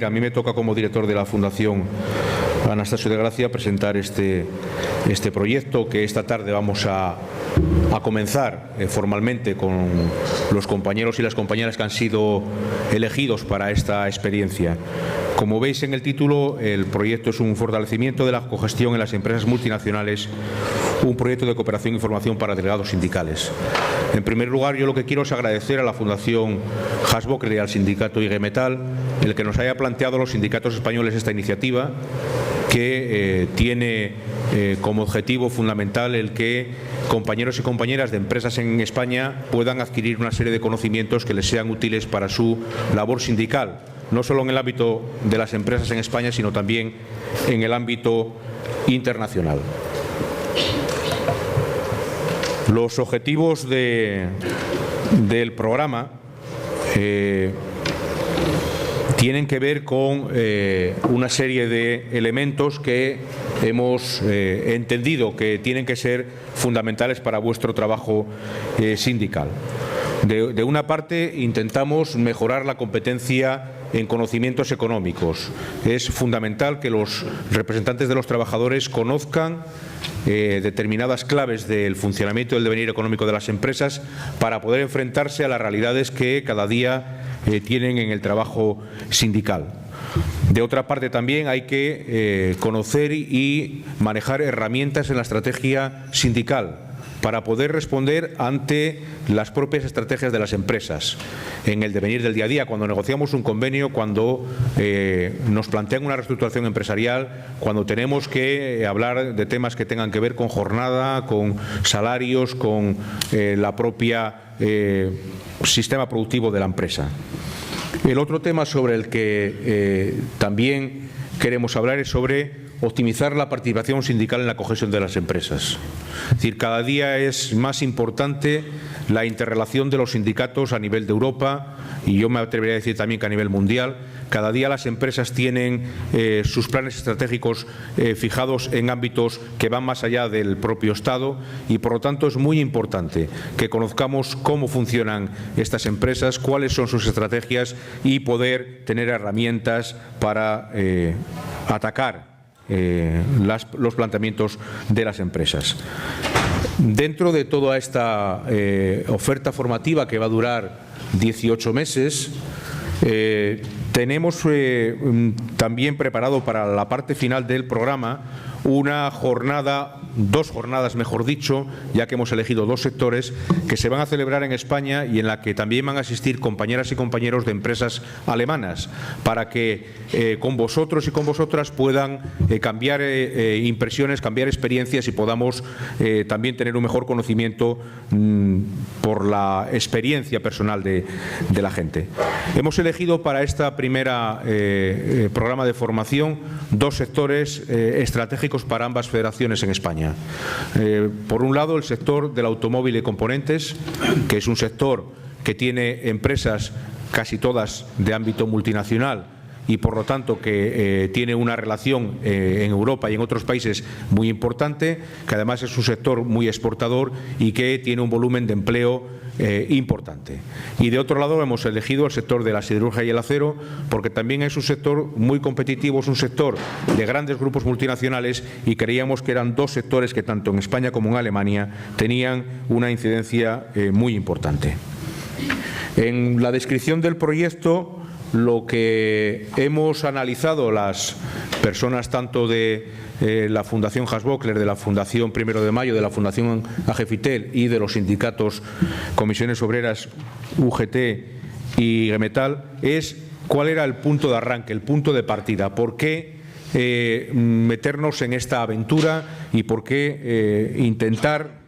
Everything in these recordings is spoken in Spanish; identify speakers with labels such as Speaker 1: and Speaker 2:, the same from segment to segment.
Speaker 1: A mí me toca, como director de la Fundación Anastasio de Gracia, presentar este proyecto que esta tarde vamos a comenzar formalmente con los compañeros y las compañeras que han sido elegidos para esta experiencia. Como veis en el título, el proyecto es un fortalecimiento de la cogestión en las empresas multinacionales, un proyecto de cooperación y formación para delegados sindicales. En primer lugar, yo lo que quiero es agradecer a la Fundación Hasbockler y al sindicato IG Metall el que nos haya planteado a los sindicatos españoles esta iniciativa, que tiene como objetivo fundamental el que compañeros y compañeras de empresas en España puedan adquirir una serie de conocimientos que les sean útiles para su labor sindical, no solo en el ámbito de las empresas en España, sino también en el ámbito internacional. Los objetivos del programa tienen que ver con una serie de elementos que hemos entendido que tienen que ser fundamentales para vuestro trabajo sindical. De una parte, intentamos mejorar la competencia en conocimientos económicos. Es fundamental que los representantes de los trabajadores conozcan determinadas claves del funcionamiento y del devenir económico de las empresas para poder enfrentarse a las realidades que cada día tienen en el trabajo sindical. De otra parte, también hay que conocer y manejar herramientas en la estrategia sindical para poder responder ante las propias estrategias de las empresas en el devenir del día a día, cuando negociamos un convenio, cuando nos plantean una reestructuración empresarial, cuando tenemos que hablar de temas que tengan que ver con jornada, con salarios, con la propia sistema productivo de la empresa. El otro tema sobre el que también queremos hablar es sobre optimizar la participación sindical en la cohesión de las empresas. Es decir, cada día es más importante la interrelación de los sindicatos a nivel de Europa y yo me atrevería a decir también que a nivel mundial. Cada día las empresas tienen sus planes estratégicos fijados en ámbitos que van más allá del propio Estado y, por lo tanto, es muy importante que conozcamos cómo funcionan estas empresas, cuáles son sus estrategias y poder tener herramientas para atacar los planteamientos de las empresas. Dentro de toda esta oferta formativa que va a durar 18 meses, tenemos también preparado para la parte final del programa una jornada, dos jornadas mejor dicho, ya que hemos elegido dos sectores que se van a celebrar en España y en la que también van a asistir compañeras y compañeros de empresas alemanas para que con vosotros y con vosotras puedan cambiar impresiones, cambiar experiencias y podamos también tener un mejor conocimiento por la experiencia personal de la gente. Hemos elegido para esta primera programa de formación dos sectores estratégicos para ambas federaciones en España. Por un lado, el sector del automóvil y componentes, que es un sector que tiene empresas casi todas de ámbito multinacional y, por lo tanto, que tiene una relación en Europa y en otros países muy importante, que además es un sector muy exportador y que tiene un volumen de empleo importante. Y de otro lado hemos elegido el sector de la siderurgia y el acero porque también es un sector muy competitivo, es un sector de grandes grupos multinacionales y creíamos que eran dos sectores que tanto en España como en Alemania tenían una incidencia muy importante. En la descripción del proyecto, lo que hemos analizado las personas tanto de la Fundación Hasbockler, de la Fundación 1 de Mayo, de la Fundación AGFITEL y de los sindicatos Comisiones Obreras, UGT y Metall, es cuál era el punto de arranque, el punto de partida, por qué meternos en esta aventura y por qué intentar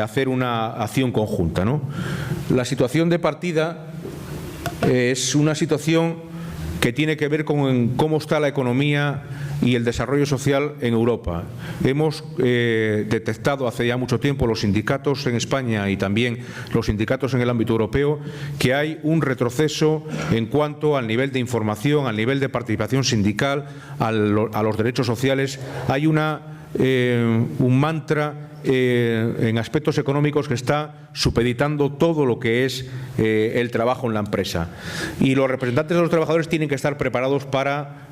Speaker 1: hacer una acción conjunta, ¿no? La situación de partida es una situación que tiene que ver con cómo está la economía y el desarrollo social en Europa. Hemos detectado hace ya mucho tiempo los sindicatos en España y también los sindicatos en el ámbito europeo que hay un retroceso en cuanto al nivel de información, al nivel de participación sindical, a los derechos sociales. Hay una un mantra en aspectos económicos que está supeditando todo lo que es el trabajo en la empresa. Y los representantes de los trabajadores tienen que estar preparados para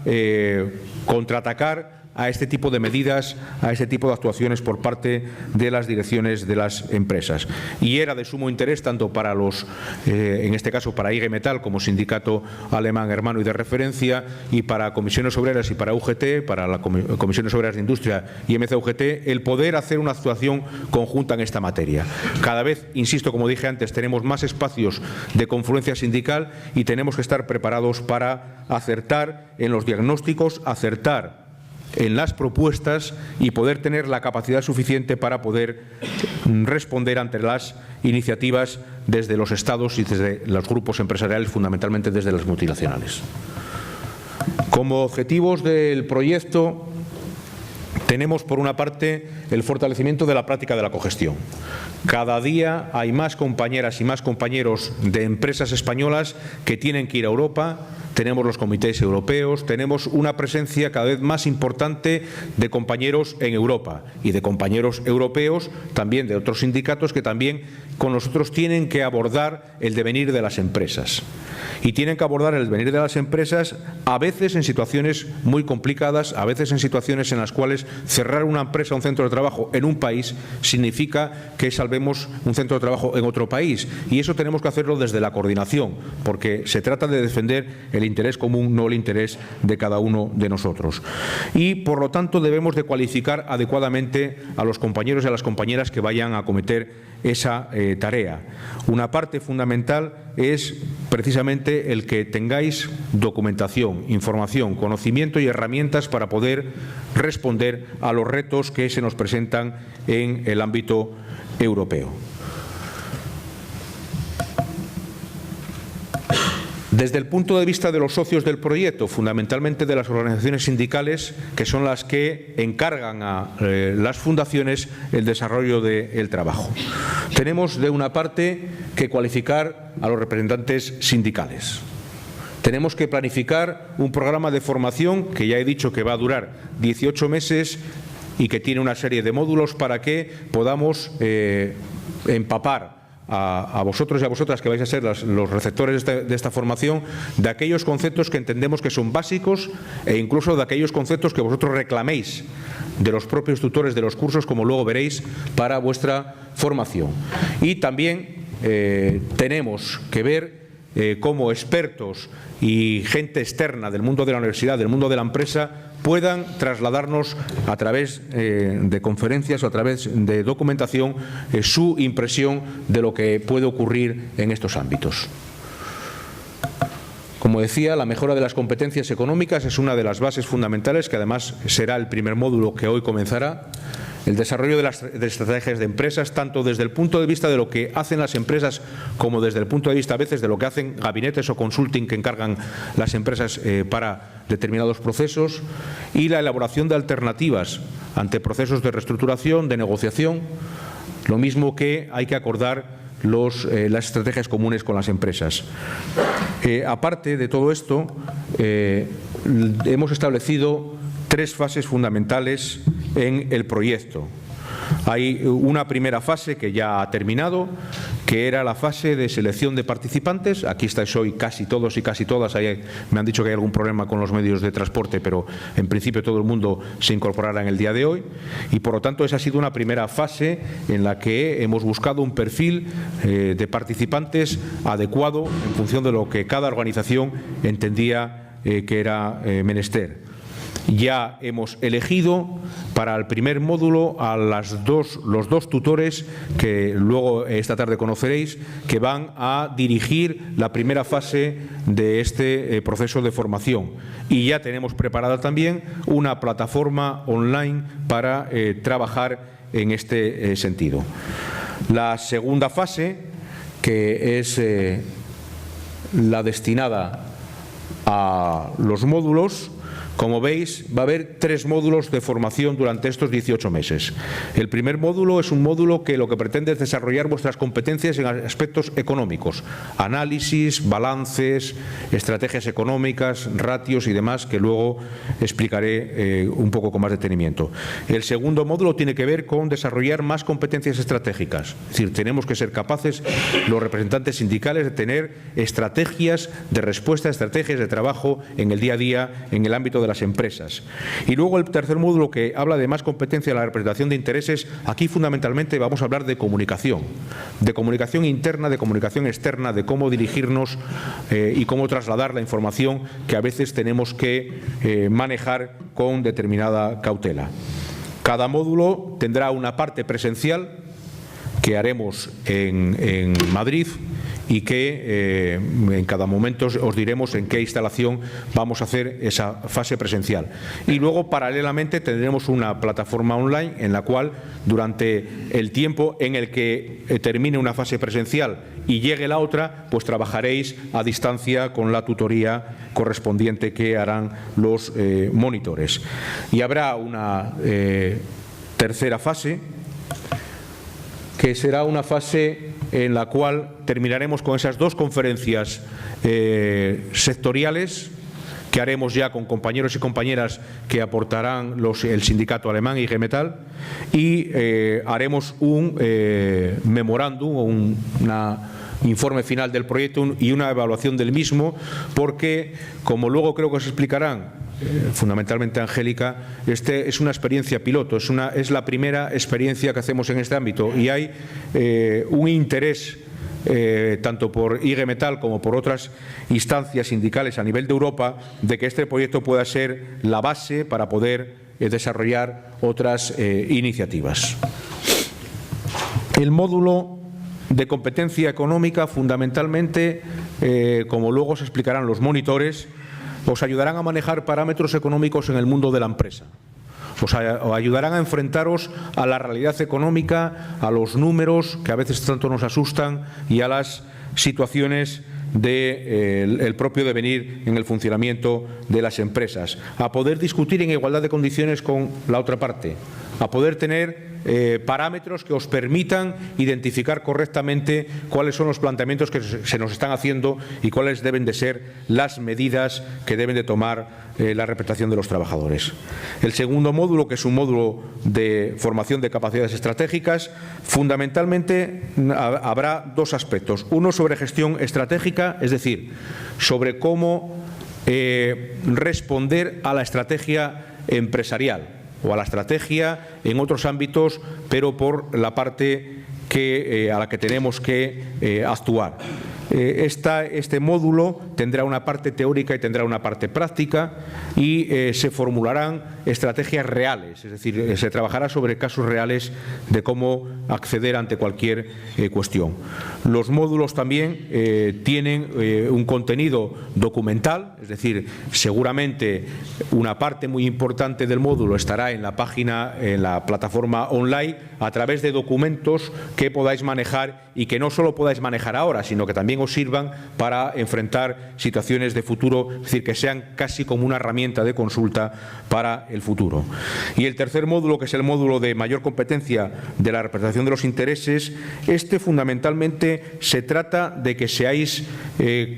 Speaker 1: contraatacar a este tipo de medidas, a este tipo de actuaciones por parte de las direcciones de las empresas. Y era de sumo interés tanto para los, en este caso para IG Metall como sindicato alemán hermano y de referencia, y para Comisiones Obreras y para UGT, para la Comisiones Obreras de Industria y MCUGT, el poder hacer una actuación conjunta en esta materia. Cada vez, insisto, como dije antes, tenemos más espacios de confluencia sindical y tenemos que estar preparados para acertar en los diagnósticos, acertar en las propuestas y poder tener la capacidad suficiente para poder responder ante las iniciativas desde los Estados y desde los grupos empresariales, fundamentalmente desde las multinacionales. Como objetivos del proyecto tenemos, por una parte, el fortalecimiento de la práctica de la cogestión. Cada día hay más compañeras y más compañeros de empresas españolas que tienen que ir a Europa. Tenemos los comités europeos, tenemos una presencia cada vez más importante de compañeros en Europa y de compañeros europeos, también de otros sindicatos que también con nosotros tienen que abordar el devenir de las empresas. Y tienen que abordar el devenir de las empresas a veces en situaciones muy complicadas, a veces en situaciones en las cuales cerrar una empresa, un centro de trabajo en un país significa que salvemos un centro de trabajo en otro país. Y eso tenemos que hacerlo desde la coordinación, porque se trata de defender el interés común, no el interés de cada uno de nosotros. Y, por lo tanto, debemos de cualificar adecuadamente a los compañeros y a las compañeras que vayan a acometer esa tarea. Una parte fundamental es precisamente el que tengáis documentación, información, conocimiento y herramientas para poder responder a los retos que se nos presentan en el ámbito europeo. Desde el punto de vista de los socios del proyecto, fundamentalmente de las organizaciones sindicales, que son las que encargan a las fundaciones el desarrollo del trabajo. Tenemos, de una parte, que cualificar a los representantes sindicales. Tenemos que planificar un programa de formación que ya he dicho que va a durar 18 meses y que tiene una serie de módulos para que podamos empapar a vosotros y a vosotras, que vais a ser los receptores de esta formación, de aquellos conceptos que entendemos que son básicos e incluso de aquellos conceptos que vosotros reclaméis de los propios tutores de los cursos, como luego veréis, para vuestra formación. Y también tenemos que ver cómo expertos y gente externa del mundo de la universidad, del mundo de la empresa, puedan trasladarnos a través de conferencias o a través de documentación su impresión de lo que puede ocurrir en estos ámbitos. Como decía, la mejora de las competencias económicas es una de las bases fundamentales, que además será el primer módulo que hoy comenzará. El desarrollo de estrategias de empresas, tanto desde el punto de vista de lo que hacen las empresas como desde el punto de vista a veces de lo que hacen gabinetes o consulting que encargan las empresas para determinados procesos, y la elaboración de alternativas ante procesos de reestructuración, de negociación, lo mismo que hay que acordar las estrategias comunes con las empresas. Aparte de todo esto, hemos establecido 3 fases fundamentales en el proyecto. Hay una primera fase que ya ha terminado, que era la fase de selección de participantes. Aquí estáis hoy casi todos y casi todas. Me han dicho que hay algún problema con los medios de transporte, pero en principio todo el mundo se incorporará en el día de hoy. Y por lo tanto esa ha sido una primera fase en la que hemos buscado un perfil de participantes adecuado en función de lo que cada organización entendía que era menester. Ya hemos elegido para el primer módulo a los dos tutores que luego esta tarde conoceréis, que van a dirigir la primera fase de este proceso de formación. Y ya tenemos preparada también una plataforma online para trabajar en este sentido. La segunda fase, que es la destinada a los módulos, Como veis, va a haber 3 módulos de formación durante estos 18 meses. El primer módulo es un módulo que lo que pretende es desarrollar vuestras competencias en aspectos económicos, análisis, balances, estrategias económicas, ratios y demás, que luego explicaré un poco con más detenimiento. El segundo módulo tiene que ver con desarrollar más competencias estratégicas. Es decir, tenemos que ser capaces, los representantes sindicales, de tener estrategias de respuesta, estrategias de trabajo en el día a día, en el ámbito de las empresas. Y luego el tercer módulo, que habla de más competencia en la representación de intereses. Aquí fundamentalmente vamos a hablar de comunicación interna, de comunicación externa, de cómo dirigirnos y cómo trasladar la información que a veces tenemos que manejar con determinada cautela. Cada módulo tendrá una parte presencial que haremos en Madrid y que en cada momento os diremos en qué instalación vamos a hacer esa fase presencial. Y luego, paralelamente, tendremos una plataforma online en la cual, durante el tiempo en el que termine una fase presencial y llegue la otra, pues trabajaréis a distancia con la tutoría correspondiente que harán los monitores. Y habrá una tercera fase, que será una fase en la cual terminaremos con esas 2 conferencias sectoriales que haremos ya con compañeros y compañeras que aportarán el sindicato alemán IG Metall, y haremos un memorándum o un informe final del proyecto y una evaluación del mismo, porque, como luego creo que os explicarán fundamentalmente Angélica, es una experiencia piloto, es la primera experiencia que hacemos en este ámbito, y hay un interés tanto por IG Metall como por otras instancias sindicales a nivel de Europa, de que este proyecto pueda ser la base para poder desarrollar otras iniciativas. El módulo de competencia económica, fundamentalmente, como luego os explicarán los monitores, os ayudarán a manejar parámetros económicos en el mundo de la empresa. Os ayudarán a enfrentaros a la realidad económica, a los números que a veces tanto nos asustan y a las situaciones del propio devenir en el funcionamiento de las empresas, a poder discutir en igualdad de condiciones con la otra parte, a poder tener parámetros que os permitan identificar correctamente cuáles son los planteamientos que se nos están haciendo y cuáles deben de ser las medidas que deben de tomar la representación de los trabajadores. El segundo módulo, que es un módulo de formación de capacidades estratégicas, fundamentalmente habrá 2 aspectos. Uno sobre gestión estratégica, es decir, sobre cómo responder a la estrategia empresarial o a la estrategia en otros ámbitos, pero por la parte a la que tenemos que actuar. Este módulo tendrá una parte teórica y tendrá una parte práctica, y se formularán estrategias reales, es decir, se trabajará sobre casos reales de cómo acceder ante cualquier cuestión. Los módulos también tienen un contenido documental, es decir, seguramente una parte muy importante del módulo estará en la página, en la plataforma online, a través de documentos que podáis manejar y que no solo podáis manejar ahora, sino que también os sirvan para enfrentar situaciones de futuro, es decir, que sean casi como una herramienta de consulta para el futuro. Y el tercer módulo, que es el módulo de mayor competencia de la representación de los intereses, fundamentalmente se trata de que seáis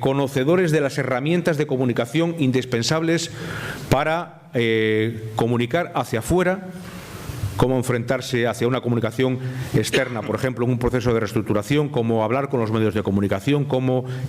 Speaker 1: conocedores de las herramientas de comunicación indispensables para comunicar hacia afuera, cómo enfrentarse hacia una comunicación externa, por ejemplo, en un proceso de reestructuración, cómo hablar con los medios de comunicación,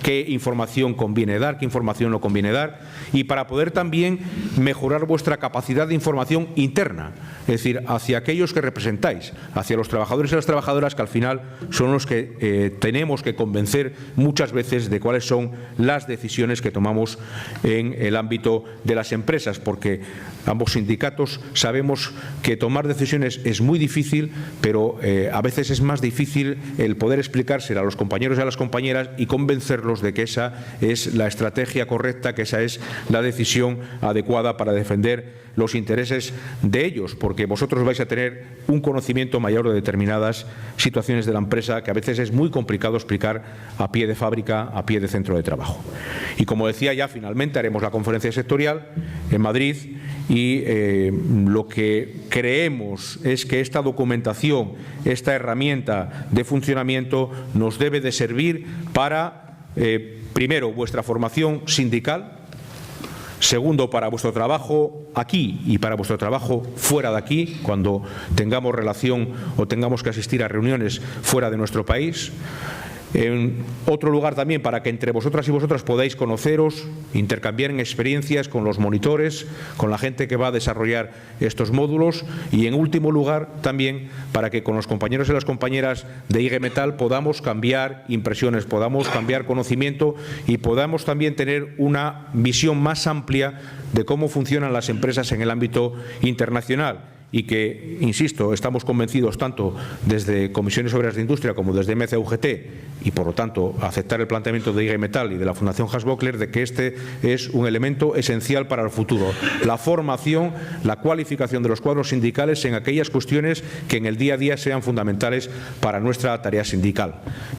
Speaker 1: qué información conviene dar, qué información no conviene dar, y para poder también mejorar vuestra capacidad de información interna, es decir, hacia aquellos que representáis, hacia los trabajadores y las trabajadoras, que al final son los que tenemos que convencer muchas veces de cuáles son las decisiones que tomamos en el ámbito de las empresas, porque ambos sindicatos sabemos que tomar decisiones es muy difícil, pero a veces es más difícil el poder explicárselo a los compañeros y a las compañeras y convencerlos de que esa es la estrategia correcta, que esa es la decisión adecuada para defender los intereses de ellos, porque vosotros vais a tener un conocimiento mayor de determinadas situaciones de la empresa que a veces es muy complicado explicar a pie de fábrica, a pie de centro de trabajo. Y como decía ya, finalmente haremos la conferencia sectorial en Madrid y lo que creemos es que esta documentación, esta herramienta de funcionamiento nos debe de servir para, primero, vuestra formación sindical, segundo, para vuestro trabajo aquí y para vuestro trabajo fuera de aquí, cuando tengamos relación o tengamos que asistir a reuniones fuera de nuestro país. En otro lugar también para que entre vosotras y vosotras podáis conoceros, intercambiar experiencias con los monitores, con la gente que va a desarrollar estos módulos y en último lugar también para que con los compañeros y las compañeras de IG Metal podamos cambiar impresiones, podamos cambiar conocimiento y podamos también tener una visión más amplia de cómo funcionan las empresas en el ámbito internacional. Y que, insisto, estamos convencidos tanto desde Comisiones Obreras de Industria como desde MCUGT y, por lo tanto, aceptar el planteamiento de IG Metal y de la Fundación Haas-Bockler de que este es un elemento esencial para el futuro. La formación, la cualificación de los cuadros sindicales en aquellas cuestiones que en el día a día sean fundamentales para nuestra tarea sindical.